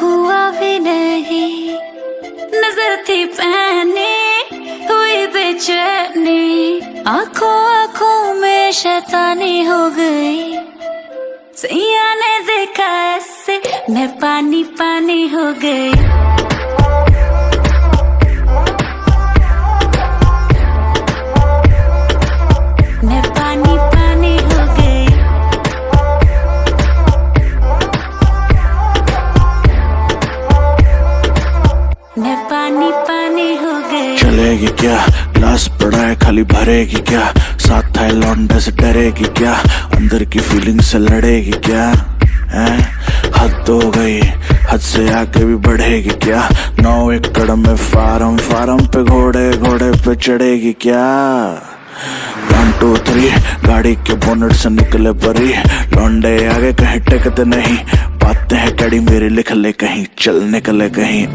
हुआ भी नहीं, नजर थी पहनी हुई बेचैनी, आंखों आंखों में शैतानी हो गई। सैया ने देखा ऐसे मैं पानी पानी हो गई। मैं पानी पानी हो गई। मैं पानी पानी हो गई। चलेगी क्या, ग्लास पड़ा है खाली भरेगी क्या, साथ है लौंडे से डरेगी क्या, अंदर की फीलिंग से लड़ेगी क्या, हैं? हद हो गई, हद से आगे भी बढ़ेगी क्या, 9 एकड़ में फार्म, फार्म पे घोड़े, घोड़े पे चढ़ेगी क्या। 1 2 3 गाड़ी के बोनट से निकले परी, लौंडे आगे कहीं टिकते नहीं, बातें हैं कड़ी मेरी लिख ले कहीं, चल निकले कहीं।